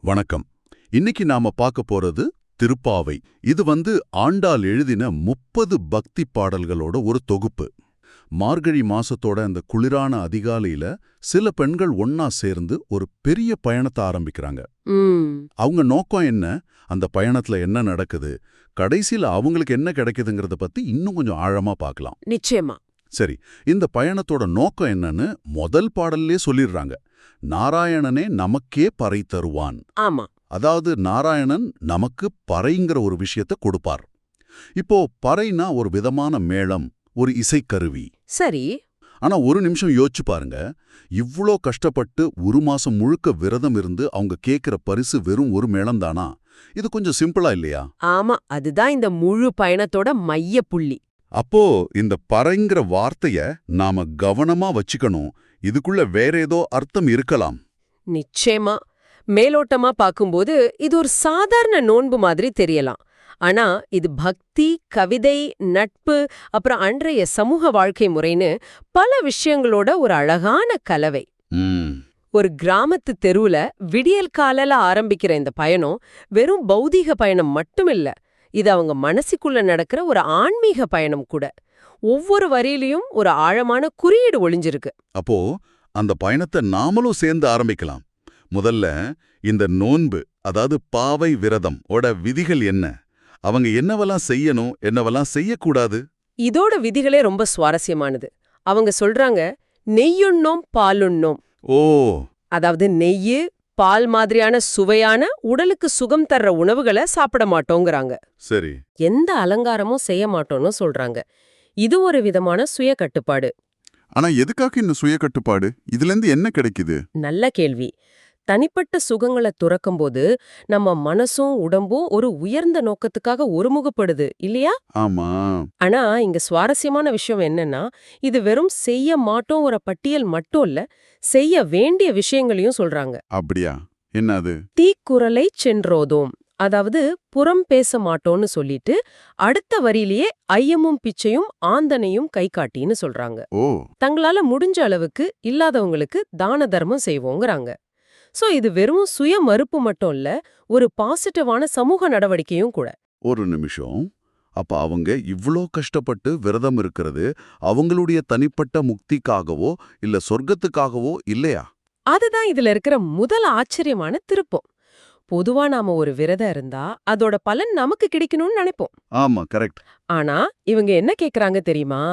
வணக்கம். இன்னைக்கு நாம பார்க்க போறது திருப்பாவை. இது ஆண்டாள் எழுதின 30 பக்தி பாடல்களோட ஒரு தொகுப்பு. மார்கழி மாசத்தோட அந்த குளிரான அதிகாலையில சில பெண்கள் ஒன்னா சேர்ந்து ஒரு பெரிய பயணத்தை ஆரம்பிக்கிறாங்க. அவங்க நோக்கம் என்ன, அந்த பயணத்துல என்ன நடக்குது, கடைசியில அவங்களுக்கு என்ன கிடைக்குதுங்கிறத பத்தி இன்னும் கொஞ்சம் ஆழமா பார்க்கலாம். நிச்சயமா. சரி, இந்த பயணத்தோட நோக்கம் என்னன்னு முதல் பாடல்லே சொல்லிடுறாங்க. நாராயணனே நமக்கே பறை தருவான். ஆமா. அதாவது நாராயணன் நமக்கு பறைங்கிற ஒரு விஷயத்தை கொடுப்பார். இப்போ பறைனா ஒரு விதமான மேளம், ஒரு இசைக்கருவி. சரி. ஆனா ஒரு நிமிஷம் யோசிச்சு பாருங்க, இவ்ளோ கஷ்டப்பட்டு ஒரு மாசம் முழுக்க விரதம் இருந்து அவங்க கேட்கிற பரிசு வெறும் ஒரு மேளம் தானா? இது கொஞ்சம் சிம்பிளா இல்லையா? ஆமா, அதுதான் இந்த முழு பயணத்தோட மைய புள்ளி. அப்போ இந்த பறைங்கிற வார்த்தைய நாம கவனமா வச்சுக்கணும். இதுக்குள்ள வேற ஏதோ அர்த்தம் இருக்கலாம். நிச்சயமா. மேலோட்டமா பார்க்கும்போது இது ஒரு சாதாரண நோன்பு மாதிரி தெரியலாம். ஆனா இது பக்தி, கவிதை, நட்பு, அப்புறம் அன்றைய சமூக வாழ்க்கை முறைன்னு பல விஷயங்களோட ஒரு அழகான கலவை. ஒரு கிராமத்து தெருவுல விடியல் காலையில ஆரம்பிக்கிற இந்த பயணம் வெறும் பௌதீக பயணம் மட்டுமில்ல, இது அவங்க மனசுக்குள்ள நடக்கிற ஒரு ஆன்மீக பயணம் கூட. ஒவ்வொரு வரியிலையும் ஒரு ஆழமான குறியீடு ஒளிஞ்சிருக்கு. அப்போ அந்த பயணத்தை நாமளும் சேர்ந்து ஆரம்பிக்கலாம். முதல்ல இந்த நோன்பு, அதாவது பாவை விரதம் ஓட விதிகள் என்ன? அவங்க என்னவெல்லாம் செய்யணும், என்னவெல்லாம் செய்யக்கூடாது? இதோட விதிகளே ரொம்ப சுவாரஸ்யமானது. அவங்க சொல்றாங்க, நெய்யுண்ணோம் பாலுண்ணோம். ஓ, அதாவது நெய்யு, பால் மாதிரியான சுவையான உடலுக்கு சுகம் தர்ற உணவுகளை சாப்பிட மாட்டோங்கிறாங்க. சரி. எந்த அலங்காரமும் செய்ய மாட்டோம்னு சொல்றாங்க. இது ஒரு விதமான சுய கட்டுப்பாடு. ஆனா எதுக்காக இந்த சுய கட்டுப்பாடு? இதுல இருந்து என்ன கிடைக்குது? நல்ல கேள்வி. தனிப்பட்ட சுகங்களை துறக்கும்போது நம்ம மனசும் உடம்பும் ஒரு உயர்ந்த நோக்கத்துக்காக ஒருமுகப்படுது இல்லையா? ஆமா. ஆனா இங்க சுவாரஸ்யமான விஷயம் என்னன்னா, இது வெறும் செய்ய மாட்டோம் ஒரு பட்டியல் மட்டும் இல்ல, செய்ய வேண்டிய விஷயங்களையும் சொல்றாங்க. அப்படியா? என்ன அது? தீக்குறளை சென்றோதோம், அதாவது புறம் பேச மாட்டோம்னு சொல்லிட்டு அடுத்த வரியிலேயே ஐயமும் பிச்சையும் ஆந்தனையும் கை காட்டின்னு சொல்றாங்க. ஓ, தங்களால முடிஞ்ச அளவுக்கு இல்லாதவங்களுக்கு தான தர்மம் செய்வோங்கிறாங்க. சோ இது வெறும் சுய மறுப்பு மட்டும் இல்ல, ஒரு பாசிட்டிவான சமூக நடவடிக்கையும் கூட. ஒரு நிமிஷம். அப்ப அவங்க இவ்ளோ கஷ்டப்பட்டு விரதம் இருக்கிறது அவங்களுடைய தனிப்பட்ட முக்திக்காகவோ இல்ல சொர்க்கத்துக்காகவோ இல்லையா? அதுதான் இதுல இருக்கிற முதல் ஆச்சரியமான திருப்பம். பொதுவா நாம ஒரு விரதம் இருந்தா அதோட பலன் நமக்கு கிடைக்கணும்னு நினைப்போம். ஆமா, கரெக்ட். ஆனா இவங்க என்ன கேக்குறாங்க தெரியுமா?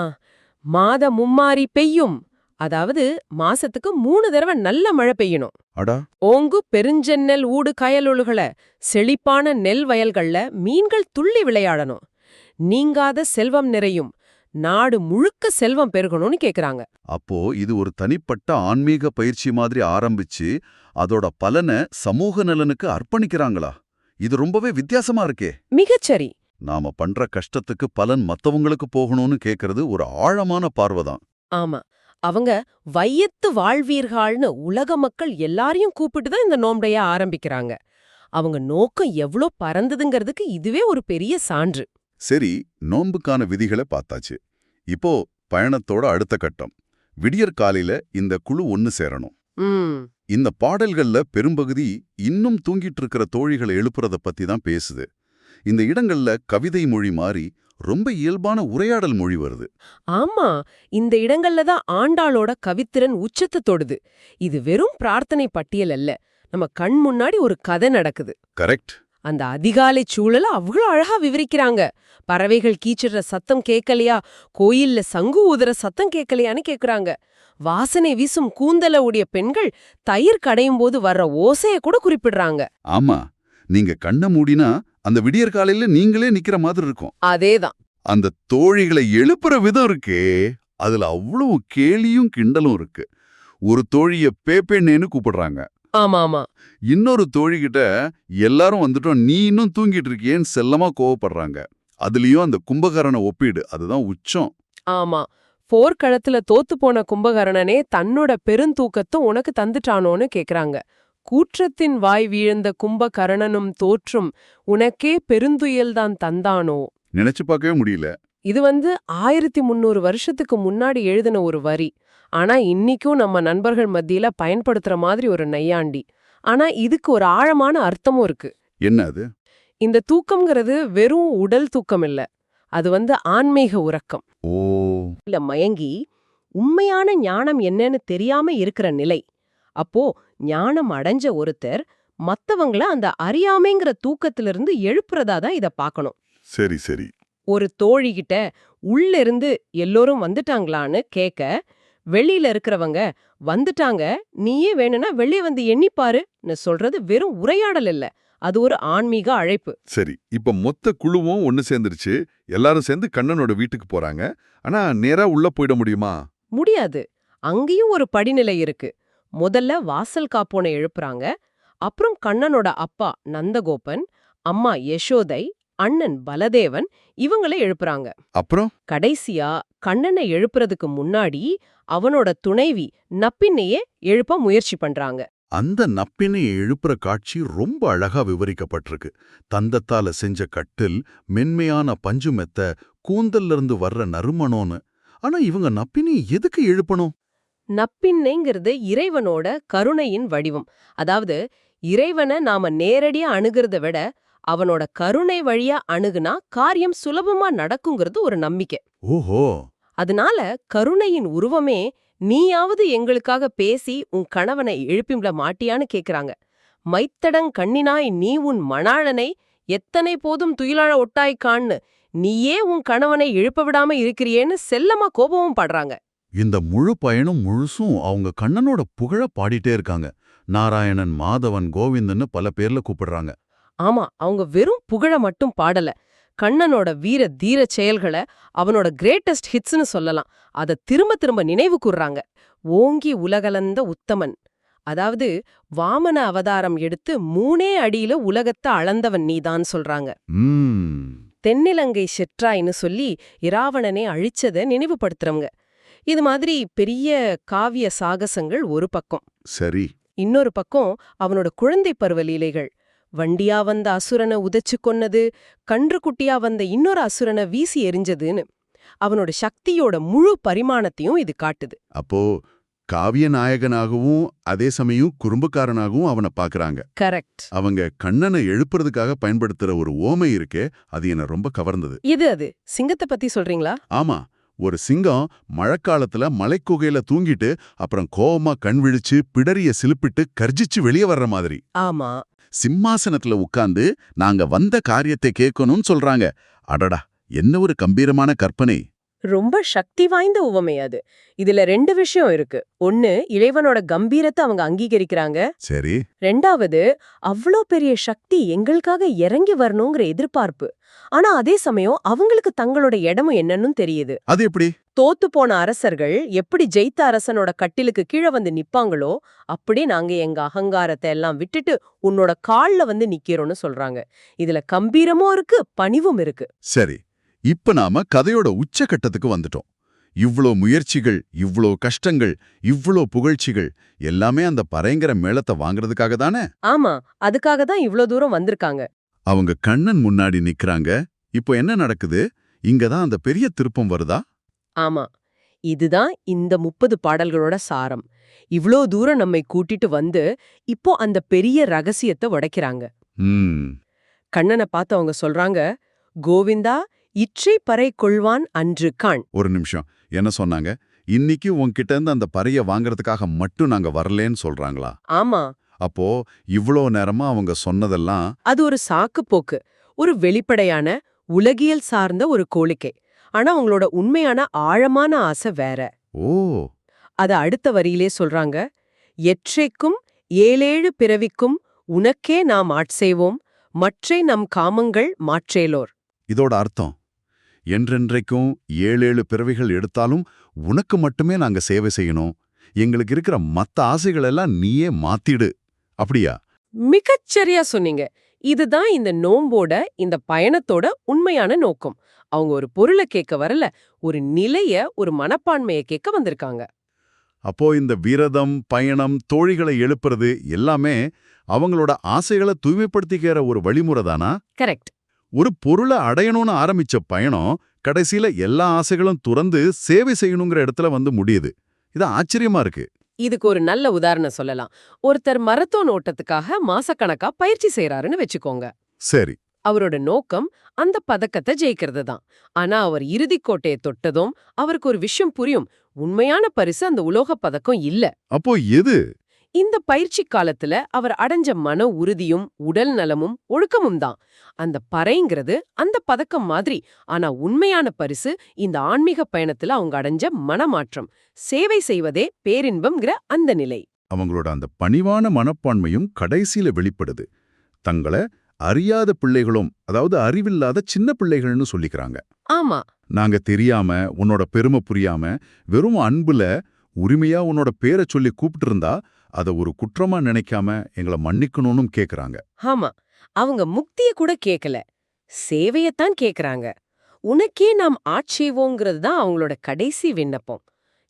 மாத மும்மாரி பெய்யும், அதாவது மாசத்துக்கு 3 தடவை நல்ல மழை பெய்யணும். அடா. ஓங்கு பெருஞ்செந்நெல் ஊடு கயலொழுகள, செழிப்பான நெல் வயல்கள்ல மீன்கள் துள்ளி விளையாடணும். நீங்காத செல்வம் நிறையும், நாடு முழுக்க செல்வம் பெருகணும்னு கேக்குறாங்க. அப்போ இது ஒரு தனிப்பட்ட ஆன்மீக பயிற்சி மாதிரி ஆரம்பிச்சு அதோட பலனை சமூக நலனுக்கு அர்ப்பணிக்கிறாங்களா? இது ரொம்பவே வித்தியாசமா இருக்கே. மிகச்சரி. நாம பண்ற கஷ்டத்துக்கு பலன் மத்தவங்களுக்கு போகணும்னு கேக்குறது ஒரு ஆழமான பார்வைதான். ஆமா, அவங்க வையத்து வாழ்வீர்கள்னு உலக மக்கள் எல்லாரையும் கூப்பிட்டு தான் இந்த நோம்பைய ஆரம்பிக்கிறாங்க. அவங்க நோக்கம் எவ்ளோ பறந்ததுங்கிறதுக்கு இதுவே ஒரு பெரிய சான்று. சரி, நோன்புக்கான விதிகளை பார்த்தாச்சு. இப்போ பயணத்தோட அடுத்த கட்டம். விடியற் காலையில இந்த குழு ஒன்னு சேரணும். இந்த பாடல்கள்ல பெரும்பகுதி இன்னும் தூங்கிட்டு இருக்கிற தோழிகளை எழுப்புறத பத்தி தான் பேசுது. இந்த இடங்கள்ல கவிதை மொழி மாறி ரொம்ப இயல்பான உரையாடல் மொழி வருது. ஆமா, இந்த இடங்கள்ல தான் ஆண்டாளோட கவித்திறன் உச்சத்தை தொடுது. இது வெறும் பிரார்த்தனை பட்டியல் அல்ல, நம்ம கண் முன்னாடி ஒரு கதை நடக்குது. கரெக்ட். அந்த அதிகாலை சூழல அவ்வளோ அழகா விவரிக்கிறாங்க. பறவைகள் கீச்சிடுற சத்தம் கேட்கலையா, கோயில்ல சங்கு ஊதுற சத்தம் கேட்கலையான்னு கேக்குறாங்க. வாசனை வீசும் கூந்தல உடைய பெண்கள் தயிர் கடையும் போது வர்ற ஓசைய கூட குறிப்பிடுறாங்க. ஆமா, நீங்க கண்ண மூடினா அந்த விடியற் காலையில நீங்களே நிக்கிற மாதிரி இருக்கும். அதேதான். அந்த தோழிகளை எழுப்புற விதம் இருக்கே, அதுல அவ்வளவு கேலியும் கிண்டலும் இருக்கு. ஒரு தோழிய பேப்பேன்னு கூப்பிடுறாங்க. ஆமா ஆமா. இன்னொரு தோழிகிட்ட எல்லாரும் வந்துட்டோம், நீ இன்னும் தூங்கிட்டு இருக்கியேன்னு செல்லமா கோவப்படுறாங்க. அதுலயும் அந்த கும்பகரண ஒப்பீடு, அதுதான் உச்சம். ஆமா, போர்க்களத்துல தோத்து போன கும்பகர்ணனே தன்னோட பெருந்தூக்கத்தும் உனக்கு தந்துட்டானோன்னு கேக்குறாங்க. கூற்றத்தின் வாய் வீழ்ந்த கும்பகர்ணனும் தோற்றும் உனக்கே பெருந்துயல்தான் தந்தானோ. நினைச்சு பார்க்கவே முடியல. இது 1300 வருஷத்துக்கு முன்னாடி எழுதின ஒரு வரி. ஆனா இன்னிக்கும் நம்ம நண்பர்கள் மத்தியில பயன்படுத்துற மாதிரி ஒரு நையாண்டி. ஆனா இதுக்கு ஒரு ஆழமான அர்த்தமும் இருக்கு. என்ன அது? இந்த தூக்கம்ங்கிறது வெறும் உடல் தூக்கம் இல்ல. அது ஆன்மீக உறக்கம். ஓ, இல்ல மயங்கி உண்மையான ஞானம் என்னன்னு தெரியாம இருக்கிற நிலை. அப்போ ஞானம் அடைஞ்ச ஒருத்தர் மத்தவங்கள அந்த அறியாமைங்கிற தூக்கத்திலிருந்து எழுப்புறதா தான் இத பார்க்கணும். சரி சரி. ஒரு தோழிகிட்ட உள்ள இருந்து எல்லோரும் வந்துட்டாங்களான்னு கேட்க, வெளியில இருக்கிறவங்க வந்துட்டாங்க, நீயே வேணும்னா வெளியே வந்து எண்ணிப்பாருன்னு சொல்றது வெறும் உரையாடல் இல்ல, அது ஒரு ஆன்மீக அழைப்பு. சரி, இப்ப மொத்த குழுவும் ஒன்னு சேர்ந்துருச்சு. எல்லாரும் சேர்ந்து கண்ணனோட வீட்டுக்கு போறாங்க. ஆனா நேரா உள்ள போயிட முடியுமா? முடியாது. அங்கேயும் ஒரு படிநிலை இருக்கு. முதல்ல வாசல் காப்போனை எழுப்புறாங்க. அப்புறம் கண்ணனோட அப்பா நந்தகோபன், அம்மா யசோதை, அண்ணன் பலதேவன் இவங்களை எழுப்புறாங்க. அப்புறம் கடைசியா கண்ணனை எழுப்புறதுக்கு முன்னாடி அவனோட துணைவி நப்பின்னையே எழுப்ப முயற்சி பண்றாங்க. அந்த நப்பினையை எழுப்புற காட்சி ரொம்ப அழகா விவரிக்கப்பட்டிருக்கு. தந்தத்தால செஞ்ச கட்டில், மென்மையான பஞ்சு மெத்த, கூந்தல்ல இருந்து வர்ற நறுமணோன்னு. ஆனா இவங்க நப்பினி எதுக்கு எழுப்பணும்? நப்பின்னைங்கிறது இறைவனோட கருணையின் வடிவம். அதாவது இறைவனை நாம நேரடியா அணுகிறத விட அவனோட கருணை வழியா அணுகுனா காரியம் சுலபமா நடக்குங்கிறது ஒரு நம்பிக்கை. ஓஹோ, அதனால கருணையின் உருவமே நீயாவது எங்களுக்காக பேசி உன் கணவனை எழுப்பிம்ல மாட்டியான்னு கேக்குறாங்க. மைத்தடங் கண்ணினாய் நீ உன் மணாளனை எத்தனை போதும் துயிலாழ ஒட்டாய்க்கான்னு நீயே உன் கணவனை எழுப்ப விடாம இருக்கிறியேன்னு செல்லமா கோபமும் படுறாங்க. இந்த முழு பயணம் முழுசும் அவங்க கண்ணனோட புகழ பாடிட்டே இருக்காங்க. நாராயணன், மாதவன், கோவிந்தன்னு பல பேர்ல கூப்பிடுறாங்க. ஆமா, அவங்க வெறும் புகழ மட்டும் பாடல, கண்ணனோட வீர தீர செயல்களை அவனோட கிரேட்டஸ்ட் ஹிட்ஸ்னு சொல்லலாம். அத திரும்ப திரும்ப நினைவு கூர்றாங்க. ஓங்கி உலகளந்த உத்தமன், அதாவது வாமன அவதாரம் எடுத்து 3 அடியில உலகத்தை அளந்தவன் நீதான் சொல்றாங்க. தென்னிலங்கை செற்றாய்னு சொல்லி இராவணனே அழிச்சத நினைவுபடுத்துறவங்க. இது மாதிரி பெரிய காவிய சாகசங்கள் ஒரு பக்கம். சரி. இன்னொரு பக்கம் அவனோட குழந்தை பருவ லீலைகள். வண்டியா வந்த அசுரனை உதைச்சு கொன்னது, கன்று குட்டியா வந்த இன்னொரு அசுரனை வீசி எரிஞ்சதுன்னு அவனோட சக்தியோட முழு பரிமாணத்தையும் இது காட்டுது. அப்போ காவிய நாயகனாகவும் அதே சமயம் குறும்புக்காரனாகவும் அவனை பாக்குறாங்க. கரெக்ட். அவங்க கண்ணனை எழுப்புறதுக்காக பயன்படுத்துற ஒரு ஓமை இருக்கே, அது என்ன ரொம்ப கவர்ந்தது. அது சிங்கத்தை பத்தி சொல்றீங்களா? ஆமா, ஒரு சிங்கம் மழைக்காலத்துல மலைக்குகையில தூங்கிட்டு அப்புறம் கோவமா கண் விழிச்சு பிடரிய சிலுப்பிட்டு கர்ஜிச்சு வெளியே வர்ற மாதிரி. ஆமா. சிம்மாசனத்துல உட்கார்ந்து நாங்க வந்த காரியத்தை கேட்கணும்னு சொல்றாங்க. அடடா, என்ன ஒரு கம்பீரமான கற்பனை. ரொம்ப சக்தி வாய்ந்த உவமை அது. இதுல 2 விஷயம் இருக்கு. ஒன்னு, இறைவனோட கம்பீரத்தை அவங்க அங்கீகரிக்கிறாங்க. சரி. 2வது, அவ்ளோ பெரிய சக்தி எங்களுக்காக இறங்கி வரணுங்கிற எதிர்பார்ப்பு. ஆனா அதே சமயம் அவங்களுக்கு தங்களோட இடமும் என்னன்னு தெரியுது. அது எப்படி? தோத்து போன அரசர்கள் எப்படி ஜெயித்த அரசனோட கட்டிலுக்கு கீழே வந்து நிப்பாங்களோ அப்படி நாங்க எங்க அகங்காரத்தை எல்லாம் விட்டுட்டு உன்னோட கால்ல வந்து நிக்கிறோம்னு சொல்றாங்க. இதுல கம்பீரமும் இருக்கு, பணிவும் இருக்கு. சரி, இப்ப நாம கதையோட உச்சகட்டத்துக்கு வந்துட்டோம். இவ்ளோ முயற்சிகள், இவ்ளோ கஷ்டங்கள், இவ்ளோ புகழ்ச்சிகள் எல்லாமே அந்த பறைங்கிற மேளத்தை வாங்குறதுக்காக தானே? ஆமா, அதுக்காக தான் இவ்ளோ தூரம் வந்திருக்காங்க. அவங்க கண்ணன் முன்னாடி நிக்கறாங்க. இப்போ என்ன நடக்குது? இங்கதான் அந்த பெரிய திருப்பம் வருதா? ஆமா, இதுதான் இந்த 30 பாடல்களோட சாரம். இவ்ளோ தூரம் நம்மை கூட்டிட்டு வந்து இப்போ அந்த பெரிய ரகசியத்தை உடைக்கிறாங்க. கண்ணனை பார்த்து அவங்க சொல்றாங்க, கோவிந்தா இற்றை பறை கொள்வான் அன்று காண். ஒரு நிமிஷம், என்ன சொன்னாங்க? இன்னைக்கு உன்கிட்ட இருந்து அந்த பறைய வாங்கறதுக்காக மட்டும் நாங்க வரலேன்னு சொல்றாங்களா? ஆமா. அப்போ இவ்ளோ நேரமா அவங்க சொன்னதெல்லாம் அது ஒரு சாக்கு போக்கு, ஒரு வெளிப்படையான உலகியல் சார்ந்த ஒரு கோரிக்கை. ஆனா அவங்களோட உண்மையான ஆழமான ஆசை வேற. ஓ, அத அடுத்த வரியிலே சொல்றாங்க. எற்றைக்கும் 7 பிறவிக்கும் உனக்கே நாம் ஆட்செய்வோம், மற்றை நம் காமங்கள் மாற்றேலோர். இதோட அர்த்தம் என்றென்றைக்கும் 7 பிறவிகள் எடுத்தாலும் உனக்கு மட்டுமே நாங்க சேவை செய்யணும். எங்களுக்கு இருக்கிற மத்த ஆசைகள் எல்லாம் நீயே மாத்திடு, அப்படியா? மிகச்சரியா சொன்னீங்க. இதுதான் இந்த நோம்போட, இந்த பயணத்தோட உண்மையான நோக்கம். அவங்க ஒரு பொருளை கேட்க வரல, ஒரு நிலைய, ஒரு மனப்பான்மையை கேட்க வந்திருக்காங்க. அப்போ இந்த விரதம், பயணம், தோழிகளை எழுப்புறது எல்லாமே அவங்களோட ஆசைகளை தூய்மைப்படுத்திக்கிற ஒரு வழிமுறை தானா? கரெக்ட். ஒரு பொருளை அடையணும்னு ஆரம்பிச்ச பயணம் கடைசியில எல்லா ஆசைகளும் துறந்து சேவை செய்யணுங்கிற இடத்துல வந்து முடியுது. இது ஆச்சரியமா இருக்கு. இதுக்கு ஒரு நல்ல உதாரணம் சொல்லலாம். ஒருத்தர் மரத்தோன் ஓட்டத்துக்காக மாசக்கணக்கா பயிற்சி செய்யறாருன்னு வச்சுக்கோங்க. சரி. அவரோட நோக்கம் அந்த பதக்கத்தை ஜெயிக்கிறது தான். ஆனா அவர் இறுதிக் கோட்டையை தொட்டதும் அவருக்கு ஒரு விஷயம் புரியும். உண்மையான பரிசு அந்த உலோகப் பதக்கம் இல்ல. அப்போ எது? இந்த பயிற்சி காலத்துல அவர் அடைஞ்ச மன உறுதியும் உடல் நலமும் ஒழுக்கமும் தான். அந்த பறைங்கிறது அந்த பதக்கம் மாதிரி. ஆனா உண்மையான பரிசு இந்த ஆன்மீக பயணத்துல அவங்க அடைஞ்ச மனமாற்றம். சேவை செய்வதே பேரின்பம்ங்கிற அந்த நிலை. அவங்களோட அந்த பணிவான மனப்பான்மையும் கடைசியில வெளிப்படுது. தங்கள அறியாத பிள்ளைகளும், அதாவது அறிவில்லாத சின்ன பிள்ளைகள்னு சொல்லிக்கிறாங்க. ஆமா, நாங்க தெரியாம, உன்னோட பெருமை புரியாம, வெறும் அன்புல உரிமையா உன்னோட பேரை சொல்லி கூப்பிட்டு இருந்தா அத ஒரு குற்றமா நினைக்காம எங்களை மன்னிக்கணும்னு கேக்குறாங்க. ஆமா. அவங்க முக்திய கூட கேக்கல. சேவையத்தான் கேக்குறாங்க. உனக்கே நாம் ஆட்சேவோங்கிறது தான் அவங்களோட கடைசி விண்ணப்பம்.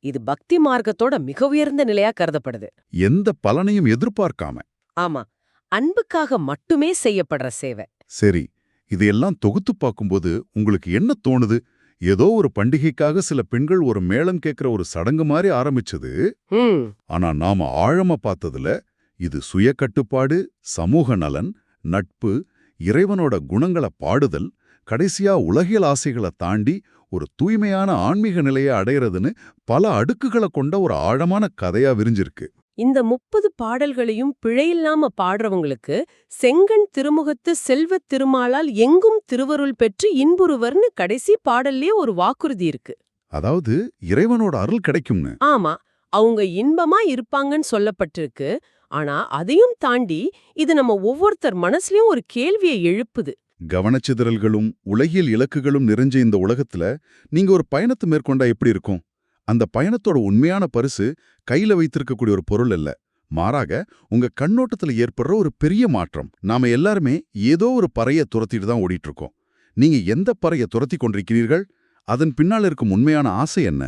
இது பக்தி மார்க்கத்தோட மிக உயர்ந்த நிலையா கருதப்படுது. எந்த பலனையும் எதிர்பார்க்காம. ஆமா, அன்புக்காக மட்டுமே செய்யப்படுற சேவை. சரி, இதையெல்லாம் தொகுத்து பார்க்கும்போது உங்களுக்கு என்ன தோணுது? ஏதோ ஒரு பண்டிகைக்காக சில பெண்கள் ஒரு மேளம் கேட்கிற ஒரு சடங்கு மாதிரி ஆரம்பிச்சது. ம் ஆனா நாம ஆழமா பார்த்ததுல இது சுய கட்டுப்பாடு, சமூக நலன், நட்பு, இறைவனோட குணங்களை பாடுதல், கடைசியா உலகியல் ஆசைகளை தாண்டி ஒரு தூய்மையான ஆன்மீக நிலையை அடையறதுன்னு பல அடுக்குகளை கொண்ட ஒரு ஆழமான கதையா விரிஞ்சிருக்கு. இந்த 30 பாடல்களையும் பிழையில்லாம பாடுறவங்களுக்கு செங்கண் திருமுகத்து செல்வத் திருமாலால் எங்கும் திருவருள் பெற்று இன்புறுவர்னு கடைசி பாடல்லே ஒரு வாக்குறுதி இருக்கு. அதாவது இறைவனோட அருள் கிடைக்கும்னு. ஆமா, அவங்க இன்பமா இருப்பாங்கன்னு சொல்லப்பட்டிருக்கு. ஆனா அதையும் தாண்டி இது நம்ம ஒவ்வொருத்தர் மனசுலயும் ஒரு கேள்வியை எழுப்புது. கவனச்சிதறல்களும் உலகியல் இலக்குகளும் நிறைஞ்ச இந்த உலகத்துல நீங்க ஒரு பயணத்தை மேற்கொண்டா எப்படி இருக்கும்? அந்த பயணத்தோட உண்மையான பரிசு கையில வைத்திருக்கக்கூடிய ஒரு பொருள் இல்ல. மாறாக உங்க கண்ணோட்டத்துல ஏற்படுற ஒரு பெரிய மாற்றம். நாம எல்லாருமே ஏதோ ஒரு பறைய துரத்திட்டு தான் ஓடிட்டு இருக்கோம். நீங்க எந்த பறைய துரத்தி கொண்டிருக்கிறீர்கள்? அதன் பின்னால் இருக்கும் உண்மையான ஆசை என்ன?